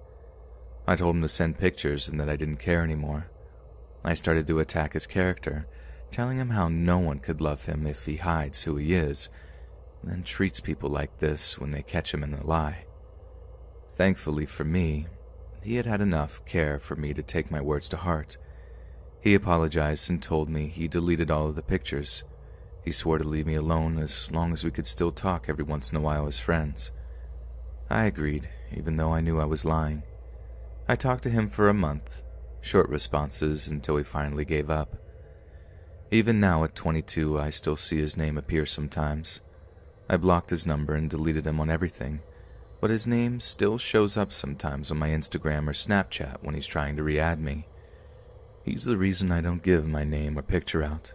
I told him to send pictures and that I didn't care anymore. I started to attack his character, telling him how no one could love him if he hides who he is, then treats people like this when they catch him in the lie. Thankfully for me, he had had enough care for me to take my words to heart. He apologized and told me he deleted all of the pictures. He swore to leave me alone as long as we could still talk every once in a while as friends. I agreed, even though I knew I was lying. I talked to him for a month, short responses until he finally gave up. Even now at 22, I still see his name appear sometimes. I blocked his number and deleted him on everything, but his name still shows up sometimes on my Instagram or Snapchat when he's trying to re-add me. He's the reason I don't give my name or picture out.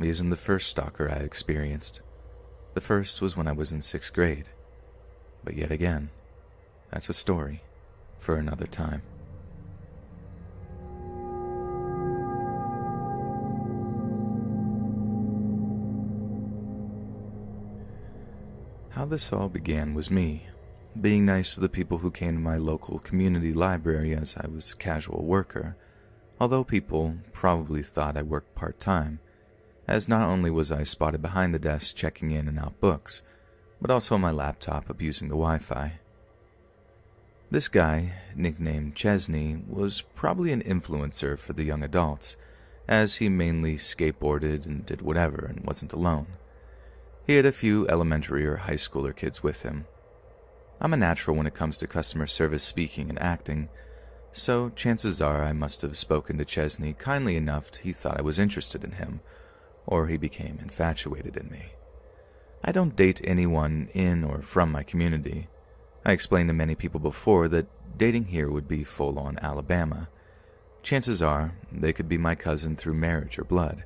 He isn't the first stalker I experienced. The first was when I was in 6th grade. But yet again, that's a story for another time. How this all began was me, being nice to the people who came to my local community library as I was a casual worker, although people probably thought I worked part-time, as not only was I spotted behind the desk checking in and out books, but also on my laptop abusing the Wi-Fi. This guy, nicknamed Chesney, was probably an influencer for the young adults, as he mainly skateboarded and did whatever and wasn't alone. He had a few elementary or high schooler kids with him. I'm a natural when it comes to customer service speaking and acting, so chances are I must have spoken to Chesney kindly enough he thought I was interested in him, or he became infatuated in me. I don't date anyone in or from my community. I explained to many people before that dating here would be full-on Alabama. Chances are they could be my cousin through marriage or blood.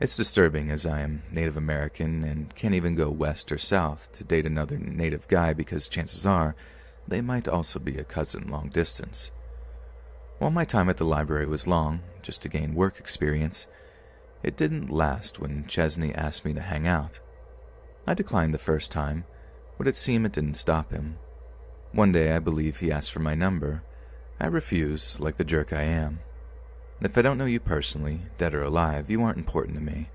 It's disturbing as I am Native American and can't even go west or south to date another Native guy because chances are they might also be a cousin long distance. While my time at the library was long, just to gain work experience, it didn't last when Chesney asked me to hang out. I declined the first time, but it seemed it didn't stop him. One day I believe he asked for my number. I refused, like the jerk I am. If I don't know you personally, dead or alive, you aren't important to me.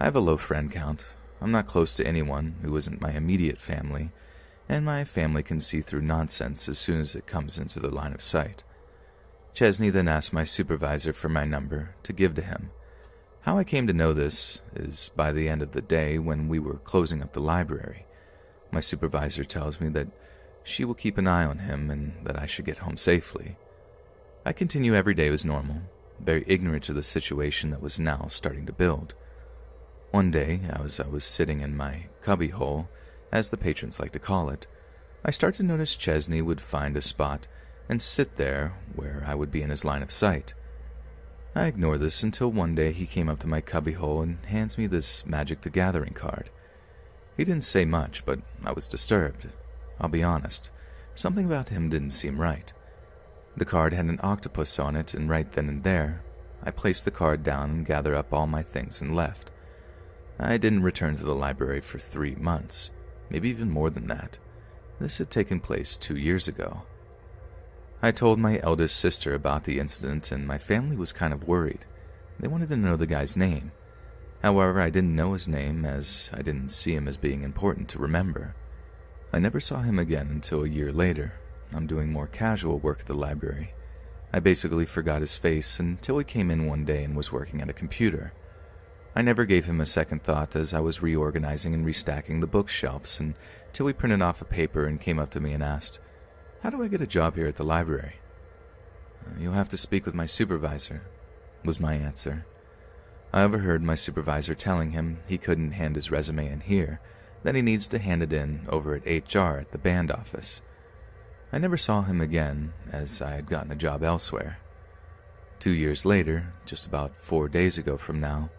I have a low friend count. I'm not close to anyone who isn't my immediate family, and my family can see through nonsense as soon as it comes into their line of sight. Chesney then asked my supervisor for my number to give to him. How I came to know this is by the end of the day when we were closing up the library. My supervisor tells me that she will keep an eye on him and that I should get home safely. I continue every day as normal, very ignorant to the situation that was now starting to build. One day, as I was sitting in my cubbyhole, as the patrons like to call it, I start to notice Chesney would find a spot and sit there where I would be in his line of sight. I ignore this until one day he came up to my cubbyhole and hands me this Magic the Gathering card. He didn't say much, but I was disturbed. I'll be honest, something about him didn't seem right. The card had an octopus on it, and right then and there, I placed the card down and gathered up all my things and left. I didn't return to the library for 3 months, maybe even more than that. This had taken place 2 years ago. I told my eldest sister about the incident, and my family was kind of worried. They wanted to know the guy's name. However, I didn't know his name, as I didn't see him as being important to remember. I never saw him again until a year later. I'm doing more casual work at the library. I basically forgot his face until he came in one day and was working at a computer. I never gave him a second thought as I was reorganizing and restacking the bookshelves until he printed off a paper and came up to me and asked, "How do I get a job here at the library?" "You'll have to speak with my supervisor," was my answer. I overheard my supervisor telling him he couldn't hand his resume in here, that he needs to hand it in over at HR at the band office. I never saw him again, as I had gotten a job elsewhere. 2 years later, just about 4 days ago from now,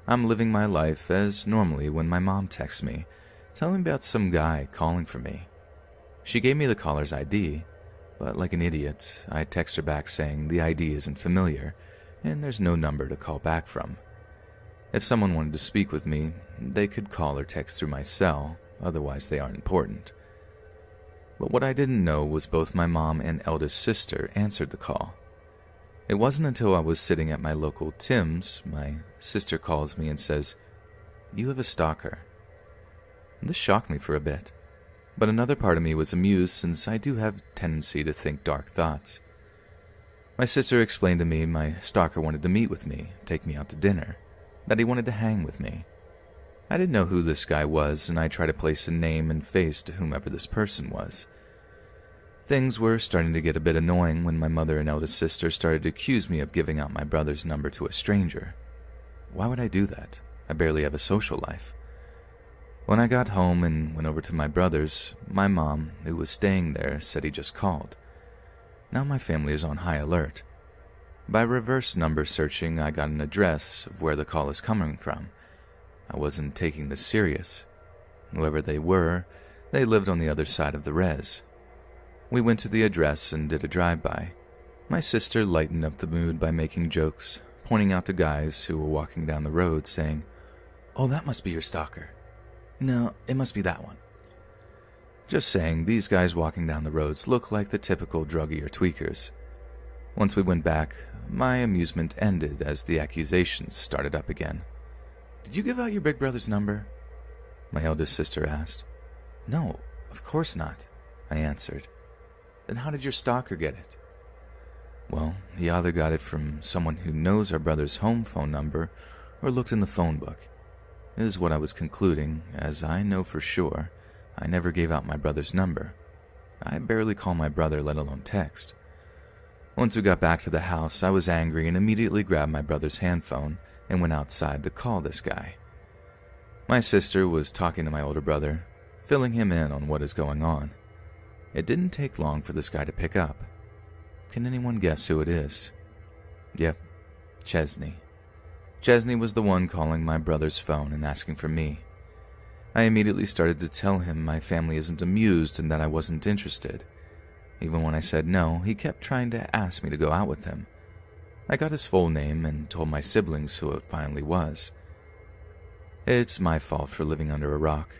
I'm living my life as normally when my mom texts me, telling me about some guy calling for me. She gave me the caller's ID, but like an idiot, I text her back saying the ID isn't familiar, and there's no number to call back from. If someone wanted to speak with me, they could call or text through my cell, otherwise they aren't important. But what I didn't know was both my mom and eldest sister answered the call. It wasn't until I was sitting at my local Tim's, my sister calls me and says, "You have a stalker." This shocked me for a bit, but another part of me was amused since I do have a tendency to think dark thoughts. My sister explained to me my stalker wanted to meet with me, take me out to dinner, that he wanted to hang with me. I didn't know who this guy was, and I tried to place a name and face to whomever this person was. Things were starting to get a bit annoying when my mother and eldest sister started to accuse me of giving out my brother's number to a stranger. Why would I do that? I barely have a social life. When I got home and went over to my brother's, my mom, who was staying there, said he just called. Now my family is on high alert. By reverse number searching, I got an address of where the call is coming from. I wasn't taking this serious. Whoever they were, they lived on the other side of the res. We went to the address and did a drive-by. My sister lightened up the mood by making jokes, pointing out to guys who were walking down the road, saying, "Oh, that must be your stalker. No, it must be that one." Just saying, these guys walking down the roads look like the typical druggie or tweakers. Once we went back, my amusement ended as the accusations started up again. "Did you give out your big brother's number?" my eldest sister asked. "No, of course not," I answered. "Then how did your stalker get it?" "Well, he either got it from someone who knows our brother's home phone number or looked in the phone book," is what I was concluding, as I know for sure I never gave out my brother's number. I barely call my brother, let alone text. Once we got back to the house, I was angry and immediately grabbed my brother's handphone and went outside to call this guy. My sister was talking to my older brother, filling him in on what is going on. It didn't take long for this guy to pick up. Can anyone guess who it is? Yep, Chesney. Chesney was the one calling my brother's phone and asking for me. I immediately started to tell him my family isn't amused and that I wasn't interested. Even when I said no, he kept trying to ask me to go out with him. I got his full name and told my siblings who it finally was. It's my fault for living under a rock.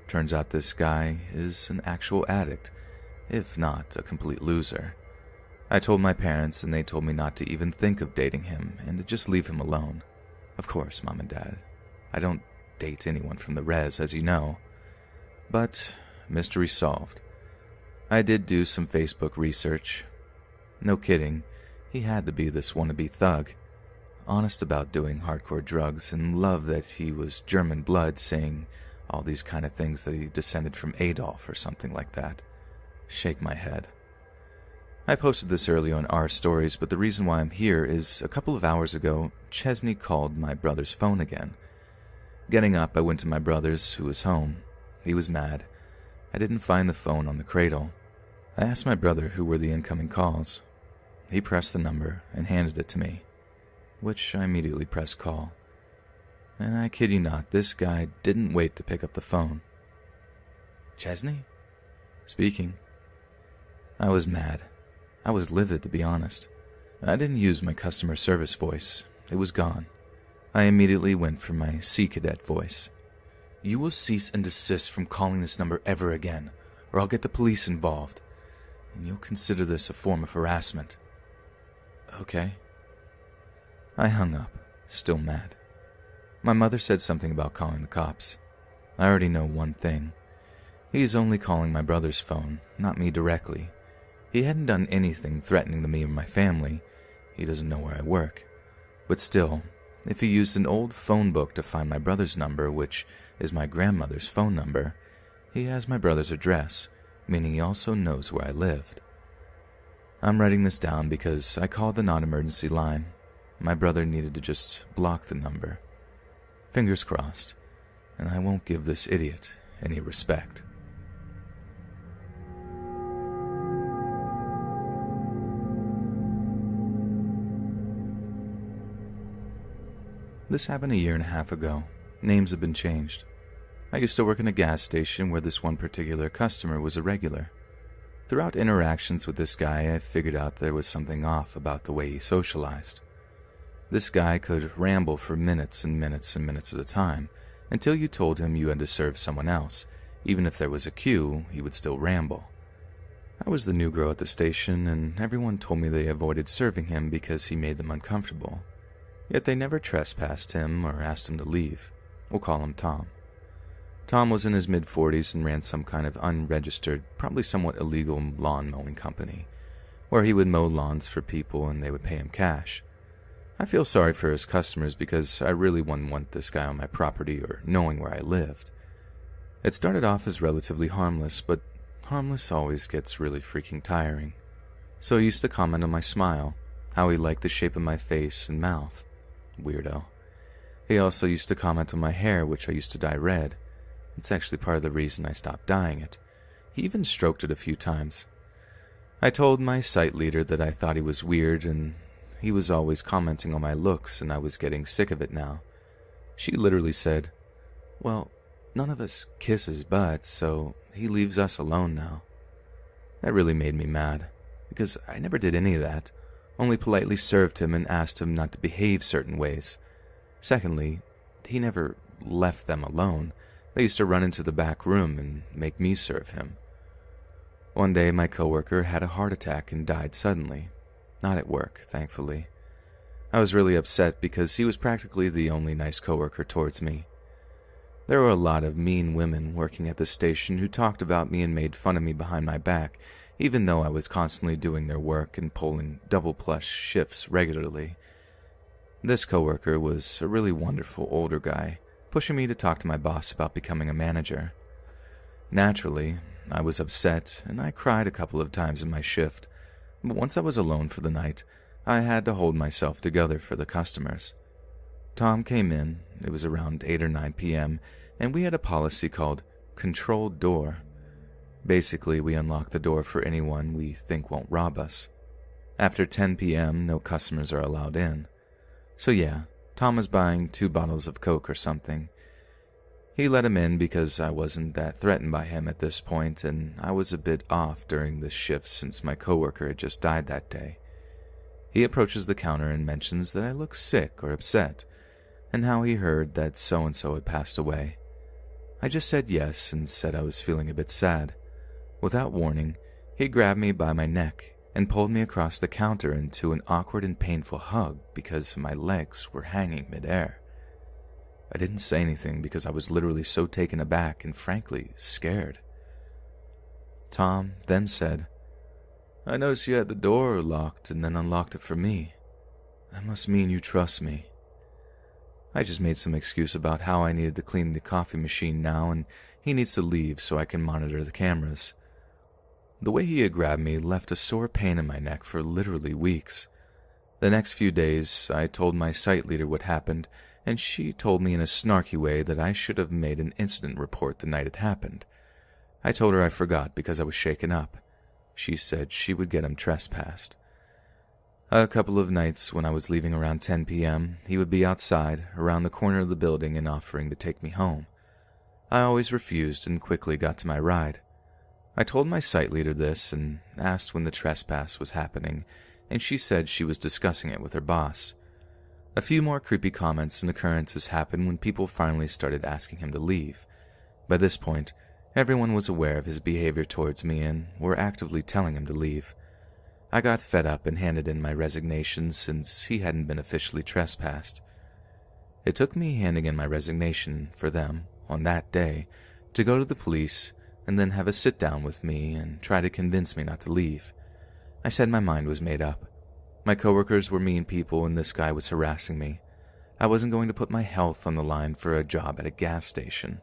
Turns out this guy is an actual addict, if not a complete loser. I told my parents and they told me not to even think of dating him and to just leave him alone. Of course, Mom and Dad. I don't date anyone from the res, as you know. But mystery solved. I did do some Facebook research. No kidding, he had to be this wannabe thug. Honest about doing hardcore drugs and love that he was German blood, saying all these kind of things that he descended from Adolf or something like that. Shake my head. I posted this early on our stories, but the reason why I'm here is a couple of hours ago, Chesney called my brother's phone again. Getting up, I went to my brother's, who was home. He was mad. I didn't find the phone on the cradle. I asked my brother who were the incoming calls. He pressed the number and handed it to me, which I immediately pressed call. And I kid you not, this guy didn't wait to pick up the phone. "Chesney?" "Speaking." I was mad. I was livid, to be honest. I didn't use my customer service voice. It was gone. I immediately went for my Sea Cadet voice. "You will cease and desist from calling this number ever again, or I'll get the police involved. and you'll consider this a form of harassment." "Okay." I hung up, still mad. My mother said something about calling the cops. I already know one thing. He's only calling my brother's phone, not me directly. He hadn't done anything threatening to me or my family. He doesn't know where I work. But still, if he used an old phone book to find my brother's number, which is my grandmother's phone number, he has my brother's address, meaning he also knows where I lived. I'm writing this down because I called the non-emergency line. My brother needed to just block the number. Fingers crossed, and I won't give this idiot any respect. This happened 1.5 years ago. Names have been changed. I used to work in a gas station where this one particular customer was a regular. Throughout interactions with this guy, I figured out there was something off about the way he socialized. This guy could ramble for minutes and minutes and minutes at a time, until you told him you had to serve someone else. Even if there was a queue, he would still ramble. I was the new girl at the station, and everyone told me they avoided serving him because he made them uncomfortable. Yet they never trespassed him or asked him to leave. We'll call him Tom. Tom was in his mid-40s and ran some kind of unregistered, probably somewhat illegal lawn mowing company, where he would mow lawns for people and they would pay him cash. I feel sorry for his customers because I really wouldn't want this guy on my property or knowing where I lived. It started off as relatively harmless, but harmless always gets really freaking tiring. So he used to comment on my smile, how he liked the shape of my face and mouth. Weirdo. He also used to comment on my hair, which I used to dye red. It's actually part of the reason I stopped dyeing it. He even stroked it a few times. I told my site leader that I thought he was weird, and he was always commenting on my looks, and I was getting sick of it now. She literally said, "Well, none of us kiss his butt, so he leaves us alone now." That really made me mad, because I never did any of that. Only politely served him and asked him not to behave certain ways. Secondly, he never left them alone. They used to run into the back room and make me serve him. One day, my coworker had a heart attack and died suddenly. Not at work, thankfully. I was really upset because he was practically the only nice coworker towards me. There were a lot of mean women working at the station who talked about me and made fun of me behind my back, even though I was constantly doing their work and pulling double-plus shifts regularly. This coworker was a really wonderful older guy, pushing me to talk to my boss about becoming a manager. Naturally, I was upset, and I cried a couple of times in my shift, but once I was alone for the night, I had to hold myself together for the customers. Tom came in, it was around 8 or 9 p.m., and we had a policy called controlled door. Basically, we unlock the door for anyone we think won't rob us. After 10 p.m., no customers are allowed in. So yeah, Tom was buying 2 bottles of Coke or something. He let him in because I wasn't that threatened by him at this point, and I was a bit off during this shift since my coworker had just died that day. He approaches the counter and mentions that I look sick or upset, and how he heard that so-and-so had passed away. I just said yes and said I was feeling a bit sad. Without warning, he grabbed me by my neck and pulled me across the counter into an awkward and painful hug because my legs were hanging midair. I didn't say anything because I was literally so taken aback and frankly scared. Tom then said, "I noticed you had the door locked and then unlocked it for me. That must mean you trust me." I just made some excuse about how I needed to clean the coffee machine now and he needs to leave so I can monitor the cameras. The way he had grabbed me left a sore pain in my neck for literally weeks. The next few days, I told my site leader what happened, and she told me in a snarky way that I should have made an incident report the night it happened. I told her I forgot because I was shaken up. She said she would get him trespassed. A couple of nights when I was leaving around 10 p.m., he would be outside, around the corner of the building and offering to take me home. I always refused and quickly got to my ride. I told my site leader this and asked when the trespass was happening, and she said she was discussing it with her boss. A few more creepy comments and occurrences happened when people finally started asking him to leave. By this point, Everyone was aware of his behavior towards me and were actively telling him to leave. I got fed up and handed in my resignation since he hadn't been officially trespassed. It took me handing in my resignation for them, on that day, to go to the police and then have a sit-down with me and try to convince me not to leave. I said my mind was made up. My coworkers were mean people and this guy was harassing me. I wasn't going to put my health on the line for a job at a gas station.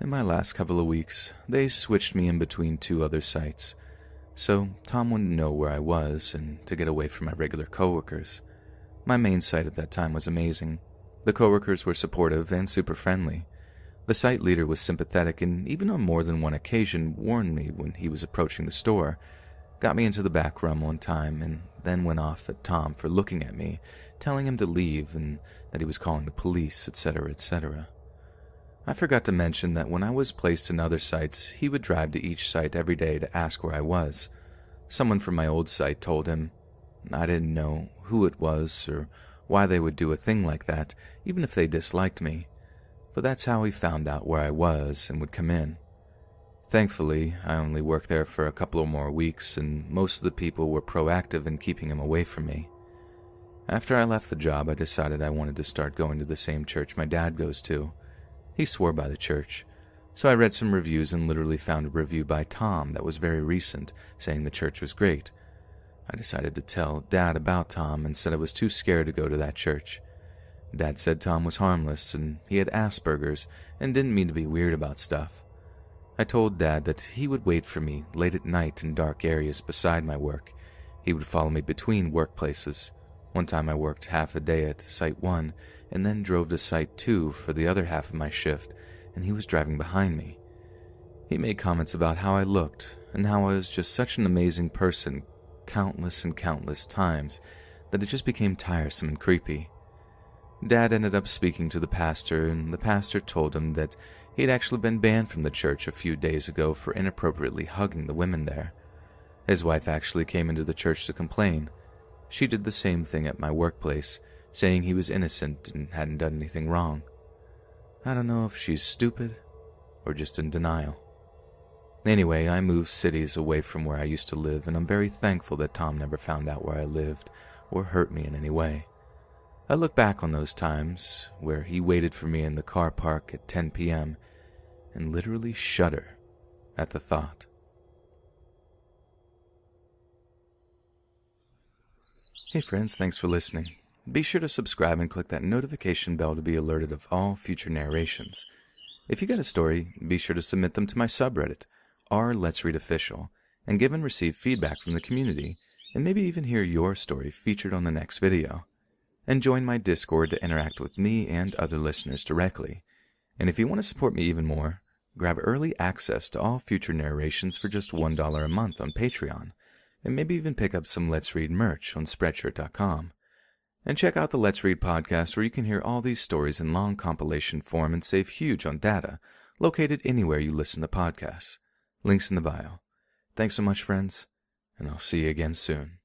In my last couple of weeks, they switched me in between 2 other sites, so Tom wouldn't know where I was and to get away from my regular coworkers. My main site at that time was amazing. The coworkers were supportive and super friendly. The site leader was sympathetic and even on more than one occasion warned me when he was approaching the store, got me into the back room one time, and then went off at Tom for looking at me, telling him to leave and that he was calling the police, etc., etc. I forgot to mention that when I was placed in other sites, he would drive to each site every day to ask where I was. Someone from my old site told him. I didn't know who it was or why they would do a thing like that, even if they disliked me, but that's how he found out where I was and would come in. Thankfully, I only worked there for a couple of more weeks, and most of the people were proactive in keeping him away from me. After I left the job, I decided I wanted to start going to the same church my dad goes to. He swore by the church, so I read some reviews and literally found a review by Tom that was very recent, saying the church was great. I decided to tell Dad about Tom and said I was too scared to go to that church. Dad said Tom was harmless and he had Asperger's and didn't mean to be weird about stuff. I told Dad that he would wait for me late at night in dark areas beside my work. He would follow me between workplaces. One time I worked half a day at Site 1 and then drove to Site 2 for the other half of my shift, and he was driving behind me. He made comments about how I looked and how I was just such an amazing person countless and countless times that it just became tiresome and creepy. Dad ended up speaking to the pastor, and the pastor told him that he had actually been banned from the church a few days ago for inappropriately hugging the women there. His wife actually came into the church to complain. She did the same thing at my workplace, saying he was innocent and hadn't done anything wrong. I don't know if she's stupid or just in denial. Anyway, I moved cities away from where I used to live, and I'm very thankful that Tom never found out where I lived or hurt me in any way. I look back on those times where he waited for me in the car park at 10 p.m. and literally shudder at the thought. Hey friends, thanks for listening. Be sure to subscribe and click that notification bell to be alerted of all future narrations. If you got a story, be sure to submit them to my subreddit, r/Let's Read Official, and give and receive feedback from the community, and maybe even hear your story featured on the next video. And join my Discord to interact with me and other listeners directly. And if you want to support me even more, grab early access to all future narrations for just $1 a month on Patreon, and maybe even pick up some Let's Read merch on Spreadshirt.com. And check out the Let's Read podcast, where you can hear all these stories in long compilation form and save huge on data, located anywhere you listen to podcasts. Links in the bio. Thanks so much, friends, and I'll see you again soon.